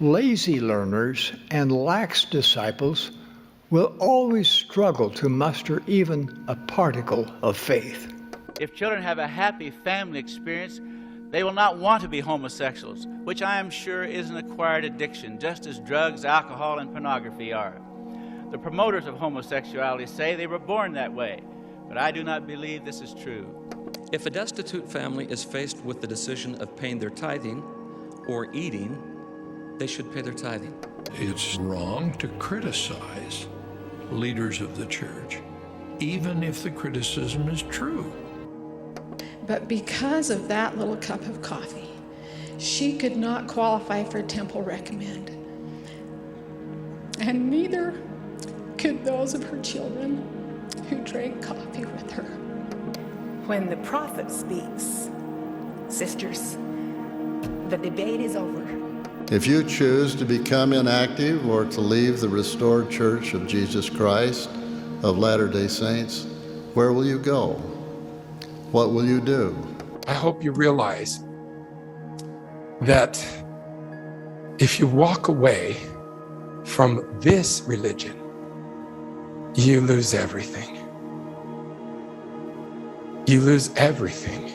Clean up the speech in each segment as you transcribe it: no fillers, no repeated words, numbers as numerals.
lazy learners and lax disciples will always struggle to muster even a particle of faith. If children have a happy family experience, they will not want to be homosexuals, which I am sure is an acquired addiction, just as drugs, alcohol, and pornography are. The promoters of homosexuality say they were born that way, but I do not believe this is true. If a destitute family is faced with the decision of paying their tithing or eating, they should pay their tithing. It's wrong to criticize leaders of the church, even if the criticism is true. But because of that little cup of coffee, she could not qualify for Temple Recommend. And neither could those of her children who drank coffee with her. When the prophet speaks, sisters, the debate is over. If you choose to become inactive or to leave the restored Church of Jesus Christ of Latter-day Saints, where will you go? What will you do? I hope you realize that if you walk away from this religion, you lose everything. You lose everything.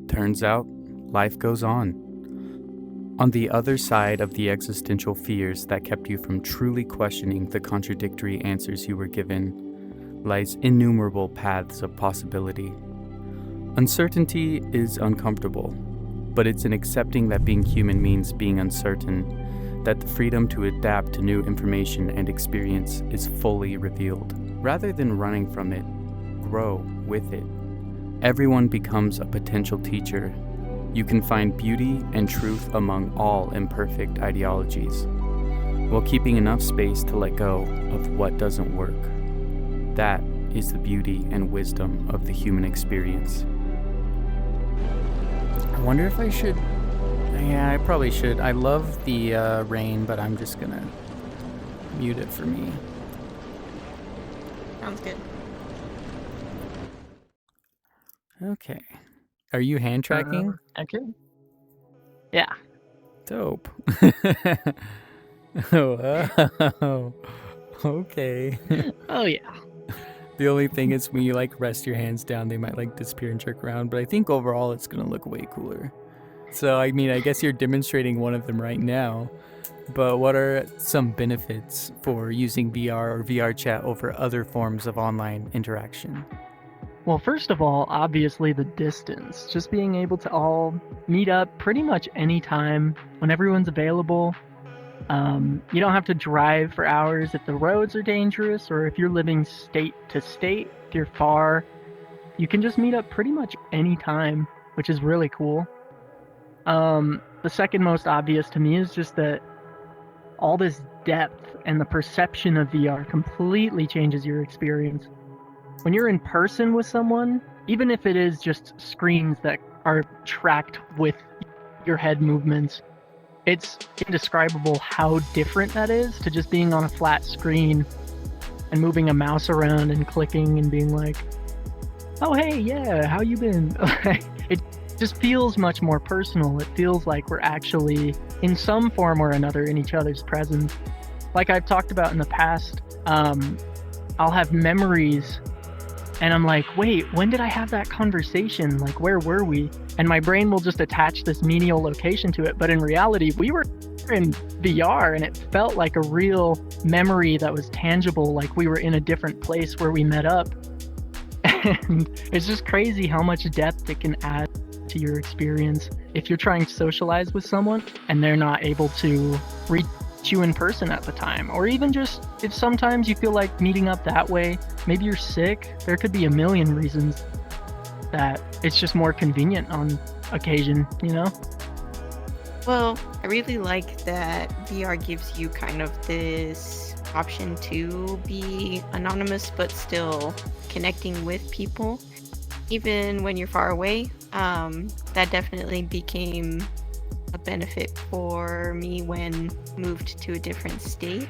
Turns out, life goes on. On the other side of the existential fears that kept you from truly questioning the contradictory answers you were given lies innumerable paths of possibility. Uncertainty is uncomfortable, but it's in accepting that being human means being uncertain that the freedom to adapt to new information and experience is fully revealed. Rather than running from it, grow with it. Everyone becomes a potential teacher. You can find beauty and truth among all imperfect ideologies, while keeping enough space to let go of what doesn't work. That is the beauty and wisdom of the human experience. I wonder if I should... Yeah, I probably should. I love the rain, but I'm just gonna mute it for me. Sounds good. Okay. Are you hand tracking? Okay. Yeah. Dope. Oh, okay. Oh, yeah. The only thing is when you like rest your hands down, they might like disappear and jerk around, but I think overall it's gonna look way cooler. So, I mean, I guess you're demonstrating one of them right now, but what are some benefits for using VR or VR chat over other forms of online interaction? Well, first of all, obviously the distance. Just being able to all meet up pretty much any time when everyone's available. You don't have to drive for hours if the roads are dangerous, or if you're living state to state, if you're far. You can just meet up pretty much any time, which is really cool. The second most obvious to me is just that all this depth and the perception of VR completely changes your experience. When you're in person with someone, even if it is just screens that are tracked with your head movements, it's indescribable how different that is to just being on a flat screen and moving a mouse around and clicking and being like, oh, hey, yeah, how you been? It just feels much more personal. It feels like we're actually, in some form or another, in each other's presence. Like I've talked about in the past, I'll have memories and I'm like, wait, when did I have that conversation? Like, where were we? And my brain will just attach this menial location to it. But in reality, we were in VR and it felt like a real memory that was tangible, like we were in a different place where we met up. And it's just crazy how much depth it can add to your experience if you're trying to socialize with someone and they're not able to reach you in person at the time. Or even just if sometimes you feel like meeting up that way, maybe you're sick, there could be a million reasons that it's just more convenient on occasion, you know? Well, I really like that VR gives you kind of this option to be anonymous but still connecting with people, even when you're far away. That definitely became a benefit for me when moved to a different state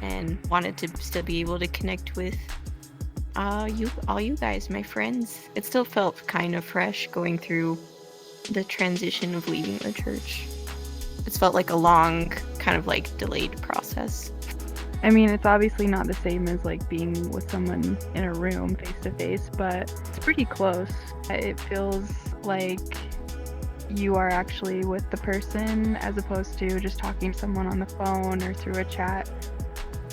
and wanted to still be able to connect with all you guys, my friends. It still felt kind of fresh going through the transition of leaving the church. It's felt like a long, kind of like delayed process. I mean, it's obviously not the same as like being with someone in a room face to face, but it's pretty close. It feels like you are actually with the person as opposed to just talking to someone on the phone or through a chat.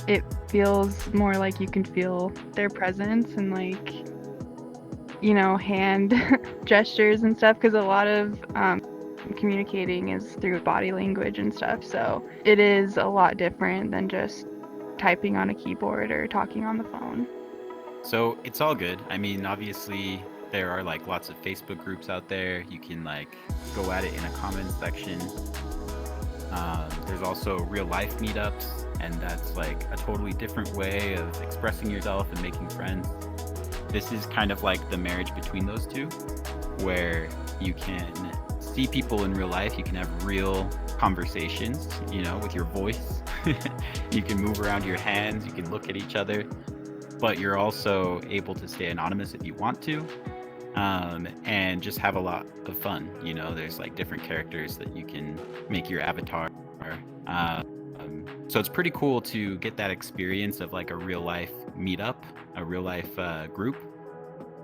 It feels more like you can feel their presence and like, you know, hand gestures and stuff, because a lot of communicating is through body language and stuff. So it is a lot different than just typing on a keyboard or talking on the phone. So it's all good. I mean, obviously there are like lots of Facebook groups out there. You can like go at it in a comment section. There's also real life meetups, and that's like a totally different way of expressing yourself and making friends. This is kind of like the marriage between those two, where you can see people in real life, you can have real conversations, you know, with your voice. You can move around your hands, you can look at each other, but you're also able to stay anonymous if you want to, and just have a lot of fun. You know, there's like different characters that you can make your avatar. So it's pretty cool to get that experience of like a real life meetup, a real life group,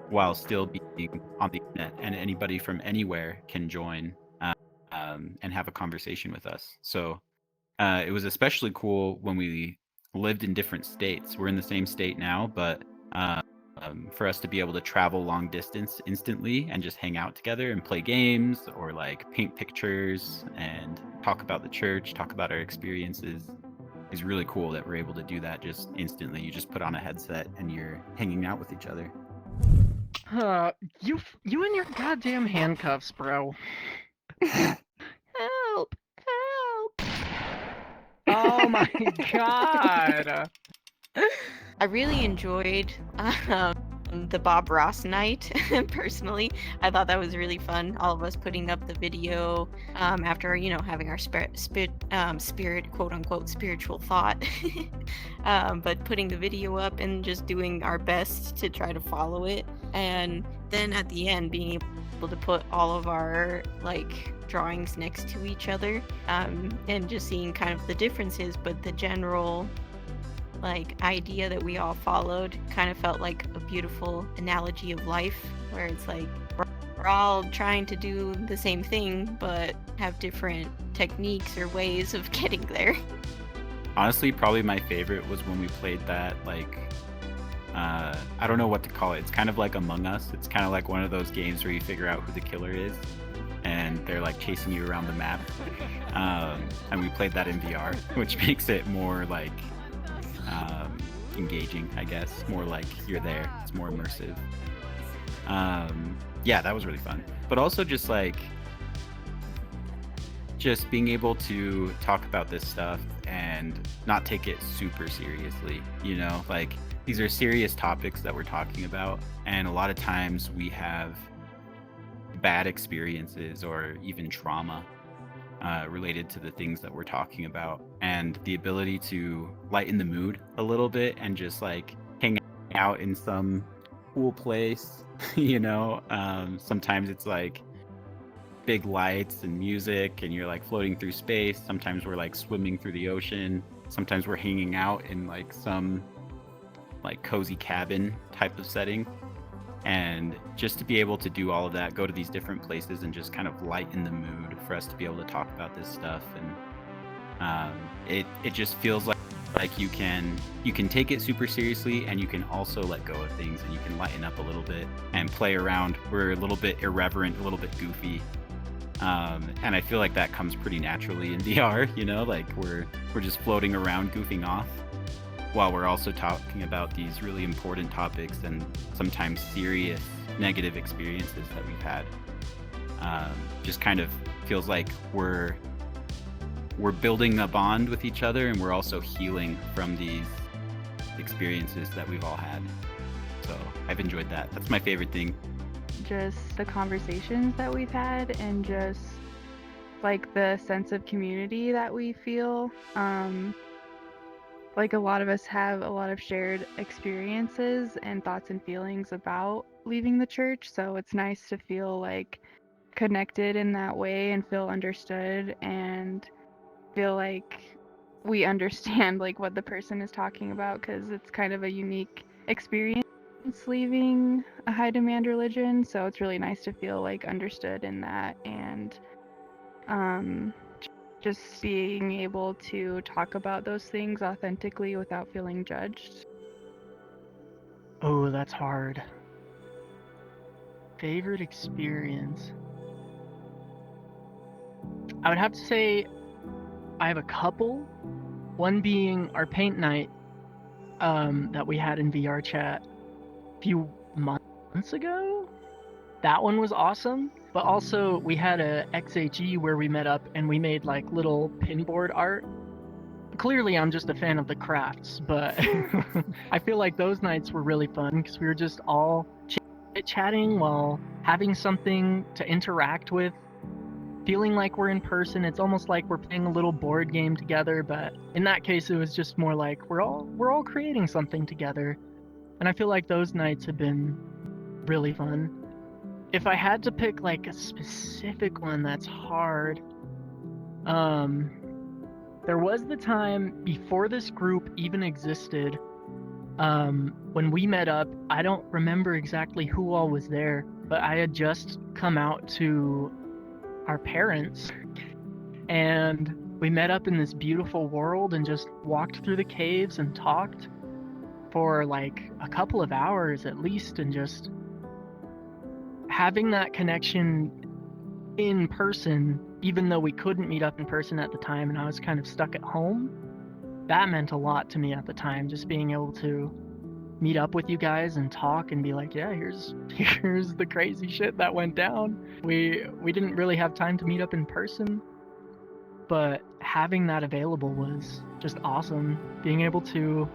while still being on the internet, and anybody from anywhere can join and have a conversation with us. So it was especially cool when we lived in different states. We're in the same state now, but for us to be able to travel long distance instantly and just hang out together and play games or like paint pictures and talk about the church, talk about our experiences is really cool that we're able to do that just instantly. You just put on a headset and you're hanging out with each other. You and your goddamn handcuffs, bro. Help! Help! Oh my god. I really enjoyed the Bob Ross night, personally. I thought that was really fun. All of us putting up the video after, you know, having our spirit, quote unquote, spiritual thought. But putting the video up and just doing our best to try to follow it. And then at the end, being able to put all of our, like, drawings next to each other, and just seeing kind of the differences, but the general like idea that we all followed kind of felt like a beautiful analogy of life, where it's like we're all trying to do the same thing but have different techniques or ways of getting there. Honestly, probably my favorite was when we played that, like, I don't know what to call it. It's kind of like Among Us. It's kind of like one of those games where you figure out who the killer is and they're like chasing you around the map. And we played that in VR, which makes it more like engaging, I guess. More like you're there. It's more immersive. Yeah, that was really fun. But also just like being able to talk about this stuff and not take it super seriously, you know, like these are serious topics that we're talking about, and a lot of times we have bad experiences or even trauma related to the things that we're talking about, and the ability to lighten the mood a little bit and just like hang out in some cool place, you know. Sometimes it's like big lights and music and you're like floating through space. Sometimes we're like swimming through the ocean. Sometimes we're hanging out in like some like cozy cabin type of setting. And just to be able to do all of that, go to these different places and just kind of lighten the mood for us to be able to talk about this stuff. And it just feels like Like you can take it super seriously, and you can also let go of things, and you can lighten up a little bit and play around. We're a little bit irreverent, a little bit goofy, and I feel like that comes pretty naturally in VR. You know, like we're just floating around, goofing off, while we're also talking about these really important topics and sometimes serious negative experiences that we've had. Just kind of feels like we're building a bond with each other, and we're also healing from these experiences that we've all had. So I've enjoyed that. That's my favorite thing. Just the conversations that we've had, and just like the sense of community that we feel. Like a lot of us have a lot of shared experiences and thoughts and feelings about leaving the church, so it's nice to feel like connected in that way and feel understood and feel like we understand like what the person is talking about, because it's kind of a unique experience leaving a high demand religion, so it's really nice to feel like understood in that, and just being able to talk about those things authentically without feeling judged. Oh, that's hard. Favorite experience? I would have to say I have a couple. One being our paint night that we had in VR chat a few months ago. That one was awesome. But also we had a XHE where we met up and we made like little pinboard art. Clearly I'm just a fan of the crafts, but I feel like those nights were really fun because we were just all chit-chatting while having something to interact with, feeling like we're in person. It's almost like we're playing a little board game together, but in that case it was just more like we're all creating something together. And I feel like those nights have been really fun. If I had to pick like a specific one that's hard, there was the time before this group even existed, when we met up. I don't remember exactly who all was there, but I had just come out to our parents, and we met up in this beautiful world and just walked through the caves and talked for like a couple of hours at least, and just having that connection in person, even though we couldn't meet up in person at the time and I was kind of stuck at home. That meant a lot to me at the time, just being able to meet up with you guys and talk and be like, yeah, here's the crazy shit that went down. We didn't really have time to meet up in person, but having that available was just awesome. Being able to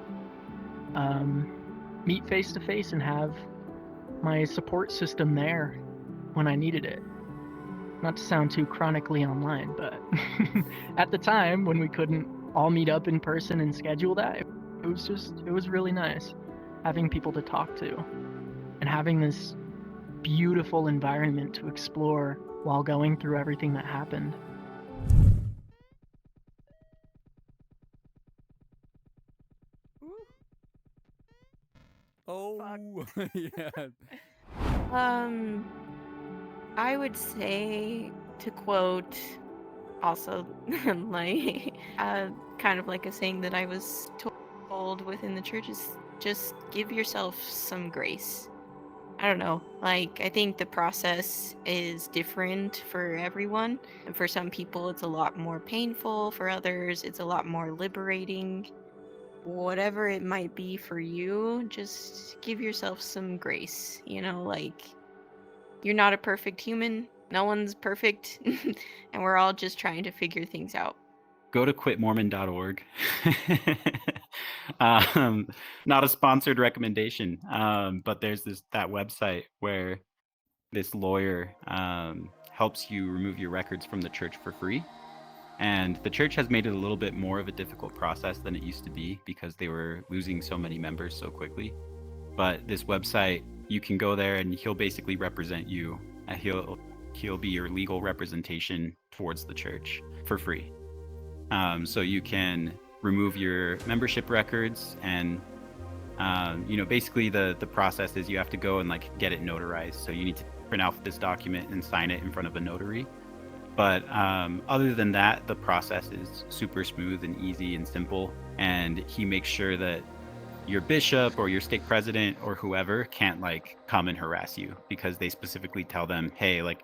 meet face to face and have my support system there when I needed it. Not to sound too chronically online, but at the time when we couldn't all meet up in person and schedule that, it was really nice having people to talk to and having this beautiful environment to explore while going through everything that happened. Oh, yeah. I would say, to quote also like kind of like a saying that I was told within the church, is just give yourself some grace. I don't know, like I think the process is different for everyone, and for some people it's a lot more painful, for others it's a lot more liberating. Whatever it might be for you, just give yourself some grace, like you're not a perfect human. No one's perfect. And we're all just trying to figure things out. Go to quitmormon.org. Not a sponsored recommendation, but there's that website where this lawyer helps you remove your records from the church for free. And the church has made it a little bit more of a difficult process than it used to be because they were losing so many members so quickly. But this website, you can go there and he'll basically represent you. And he'll be your legal representation towards the church for free. So you can remove your membership records, and basically the process is you have to go and like get it notarized. So you need to print out this document and sign it in front of a notary. But other than that, the process is super smooth and easy and simple. And he makes sure that your bishop or your stake president or whoever can't like come and harass you, because they specifically tell them, hey, like,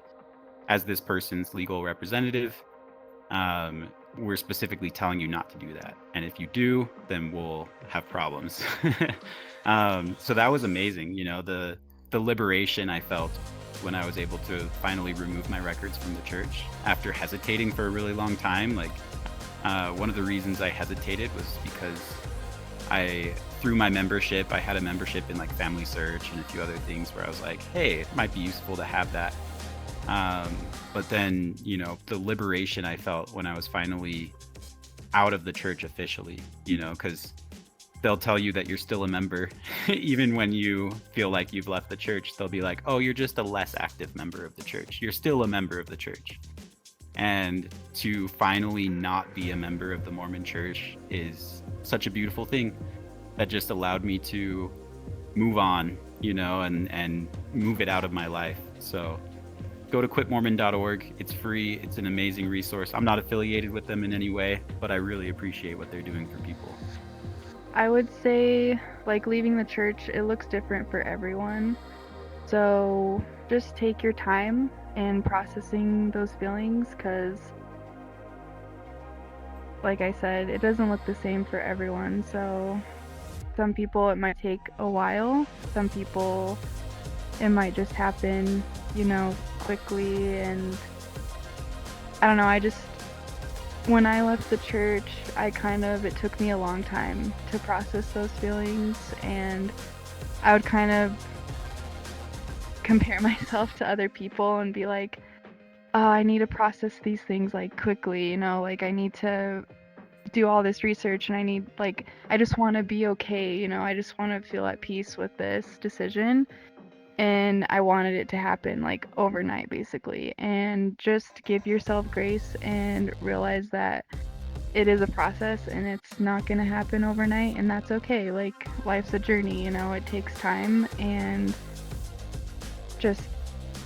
as this person's legal representative, we're specifically telling you not to do that. And if you do, then we'll have problems. So that was amazing. You know, the liberation I felt when I was able to finally remove my records from the church after hesitating for a really long time. Like, one of the reasons I hesitated was because through my membership, I had a membership in like Family Search and a few other things where I was like, hey, it might be useful to have that. But then, you know, the liberation I felt when I was finally out of the church officially, you know, because they'll tell you that you're still a member. Even when you feel like you've left the church, they'll be like, oh, you're just a less active member of the church. You're still a member of the church. And to finally not be a member of the Mormon church is such a beautiful thing that just allowed me to move on, you know, and move it out of my life. So go to quitmormon.org. It's free. It's an amazing resource. I'm not affiliated with them in any way, but I really appreciate what they're doing for people. I would say, like, leaving the church, it looks different for everyone. So just take your time in processing those feelings, because, like I said, it doesn't look the same for everyone. So some people, it might take a while. Some people, it might just happen, you know, quickly. And I don't know, when I left the church, it took me a long time to process those feelings, and I would kind of compare myself to other people and be like, oh, I need to process these things like quickly, you know, like I need to do all this research, and I just want to be okay, you know, I just want to feel at peace with this decision. And I wanted it to happen like overnight, basically. And just give yourself grace and realize that it is a process and it's not going to happen overnight, and that's okay. Like, life's a journey, you know, it takes time, and just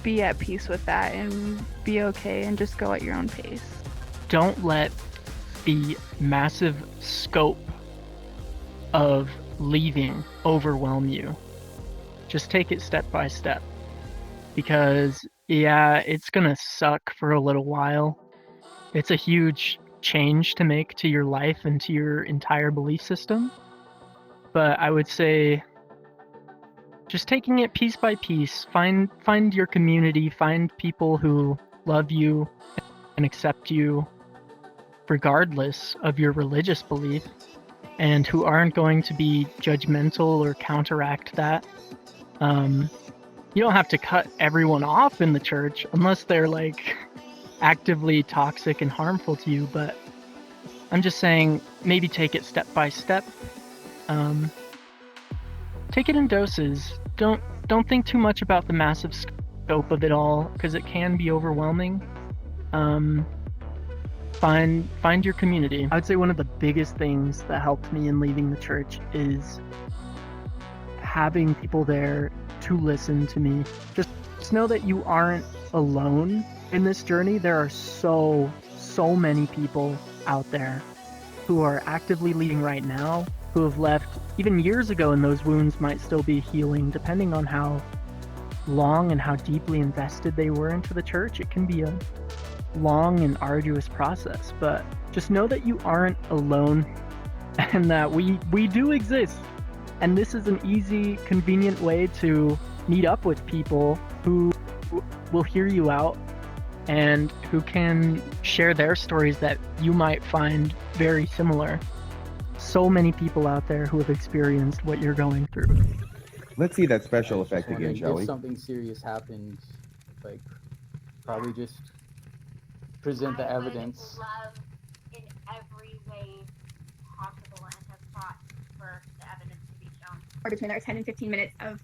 be at peace with that and be okay and just go at your own pace. Don't let the massive scope of leaving overwhelm you. Just take it step by step, because yeah, it's gonna suck for a little while. It's a huge change to make to your life and to your entire belief system. But I would say just taking it piece by piece, find your community, find people who love you and accept you regardless of your religious belief, and who aren't going to be judgmental or counteract that. You don't have to cut everyone off in the church unless they're like actively toxic and harmful to you, but I'm just saying maybe take it step by step. Take it in doses. Don't think too much about the massive scope of it all, because it can be overwhelming. Find your community. I would say one of the biggest things that helped me in leaving the church is having people there to listen to me. Just know that you aren't alone in this journey. There are so many people out there who are actively leading right now, who have left even years ago, and those wounds might still be healing depending on how long and how deeply invested they were into the church. It can be a long and arduous process, but just know that you aren't alone, and that we do exist. And this is an easy, convenient way to meet up with people who will hear you out and who can share their stories that you might find very similar. So many people out there who have experienced what you're going through. Let's see that special effect again, shall we? If something serious happens, like, probably just present the evidence. Love in every way possible and have fought for the evidence to be shown. Or between our 10 and 15 minutes of...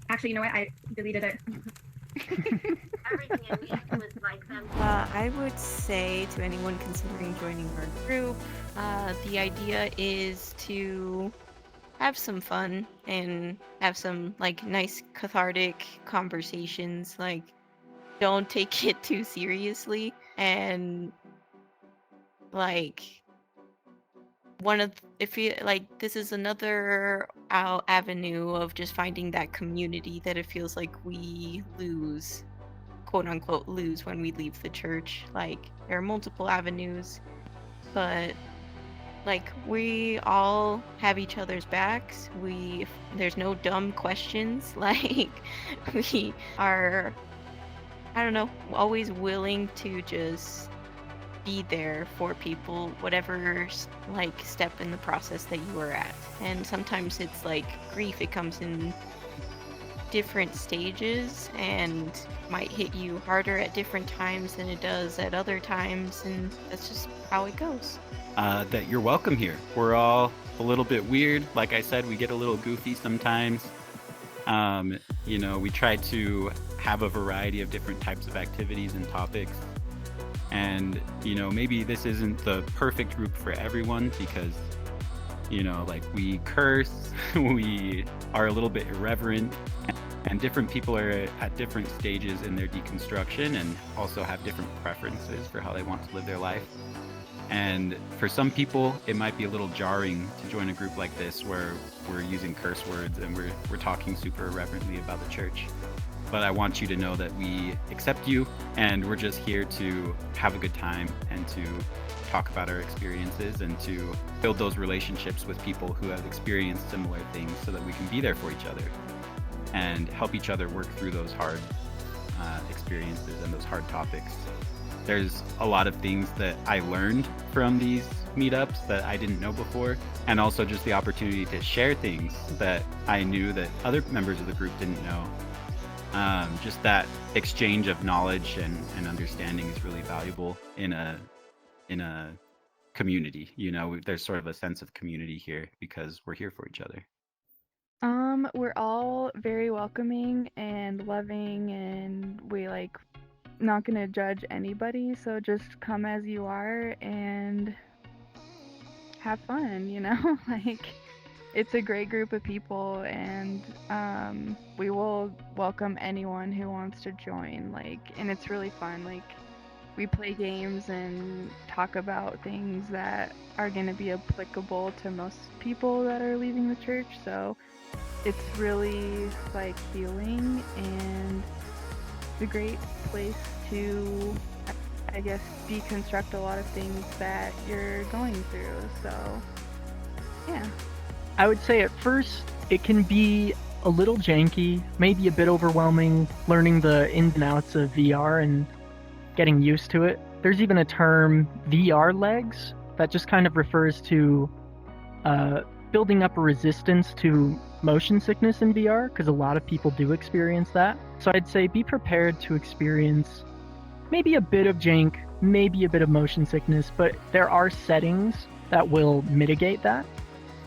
Actually, you know what? I deleted it. Everything in me was like them. I would say to anyone considering joining our group, the idea is to have some fun and have some like nice cathartic conversations. Like, don't take it too seriously. And like if you like, this is another avenue of just finding that community that it feels like we lose, quote unquote lose, when we leave the church. Like there are multiple avenues, but like we all have each other's backs. There's no dumb questions. Like we are, I don't know, always willing to just be there for people, whatever like step in the process that you are at. And sometimes it's like grief, it comes in different stages and might hit you harder at different times than it does at other times, and that's just how it goes. That you're welcome here. We're all a little bit weird. Like I said, we get a little goofy sometimes. We try to have a variety of different types of activities and topics. And, maybe this isn't the perfect group for everyone because, like we curse, we are a little bit irreverent, and different people are at different stages in their deconstruction and also have different preferences for how they want to live their life. And for some people, it might be a little jarring to join a group like this where we're using curse words and we're talking super irreverently about the church. But I want you to know that we accept you, and we're just here to have a good time and to talk about our experiences and to build those relationships with people who have experienced similar things so that we can be there for each other and help each other work through those hard experiences and those hard topics. There's a lot of things that I learned from these meetups that I didn't know before, and also just the opportunity to share things that I knew that other members of the group didn't know. Just that exchange of knowledge and understanding is really valuable in a community. There's sort of a sense of community here because we're here for each other. We're all very welcoming and loving, and we not gonna judge anybody, so just come as you are and have fun, like it's a great group of people, and we will welcome anyone who wants to join, and it's really fun. We play games and talk about things that are going to be applicable to most people that are leaving the church, so it's really healing, and it's a great place to, I guess, deconstruct a lot of things that you're going through. So yeah, I would say at first it can be a little janky, maybe a bit overwhelming, learning the ins and outs of VR and getting used to it. There's even a term, VR legs, that just kind of refers to building up a resistance to motion sickness in VR, because a lot of people do experience that. So I'd say be prepared to experience maybe a bit of jank, maybe a bit of motion sickness, but there are settings that will mitigate that.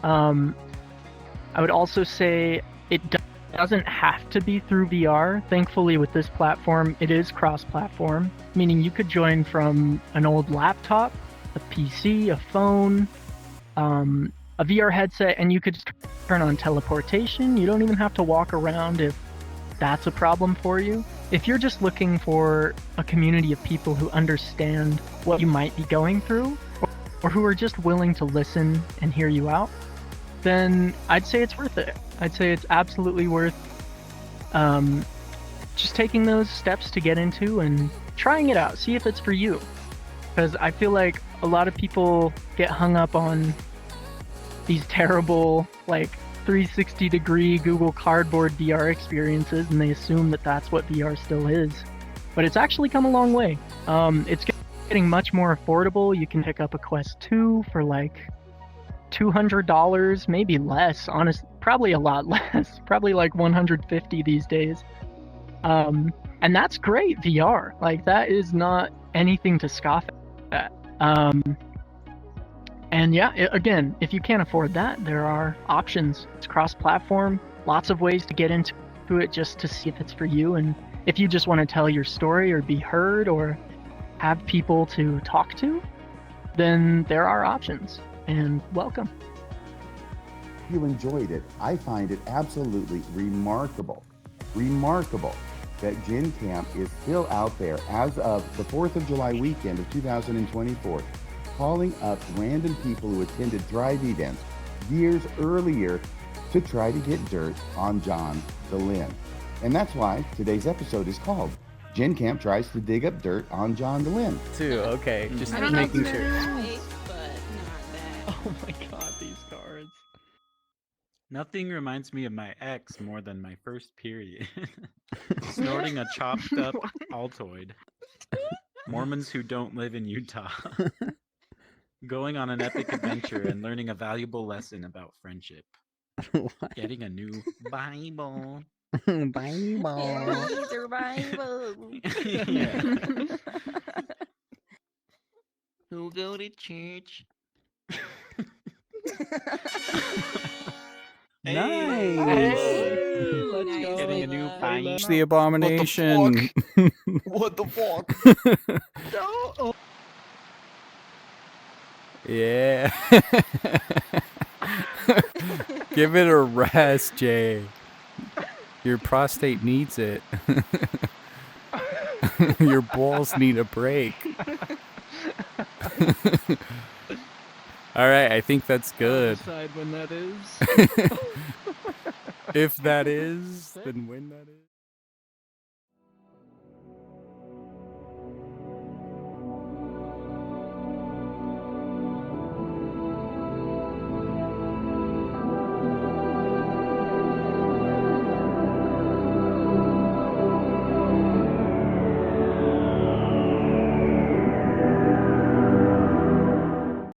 I would also say it doesn't have to be through VR. Thankfully, with this platform, it is cross-platform, meaning you could join from an old laptop, a PC, a phone, a VR headset, and you could just turn on teleportation. You don't even have to walk around if that's a problem for you. If you're just looking for a community of people who understand what you might be going through, or who are just willing to listen and hear you out, then I'd say it's worth it. I'd say it's absolutely worth just taking those steps to get into and trying it out, see if it's for you. Because I feel like a lot of people get hung up on these terrible 360-degree Google Cardboard VR experiences, and they assume that that's what VR still is. But it's actually come a long way. It's getting much more affordable. You can pick up a Quest 2 for $200, maybe less, probably a lot less, probably $150 these days. And that's great VR. That is not anything to scoff at. And yeah, again, if you can't afford that, there are options. It's cross-platform, lots of ways to get into it just to see if it's for you. And if you just want to tell your story or be heard or have people to talk to, then there are options. And welcome. You enjoyed it. I find it absolutely remarkable that Gen Camp is still out there as of the 4th of July weekend of 2024, calling up random people who attended Thrive events years earlier to try to get dirt on John DeLynn. And that's why today's episode is called Gen Camp Tries to Dig Up Dirt on John DeLynn. Too, okay. Just I don't know making who sure. that is. Oh my god, these cards. Nothing reminds me of my ex more than my first period. Snorting a chopped up Altoid. Mormons who don't live in Utah. Going on an epic adventure and learning a valuable lesson about friendship. Getting a new Bible. Bible. These are Bibles. Yeah. Who go to church? Nice. Hey, Let's nice. go. Getting a new Bible. The abomination. What the fuck? Yeah. Give it a rest, Jay. Your prostate needs it. Your balls need a break. All right, I think that's good. I'll decide when that is. If that is, then when that is.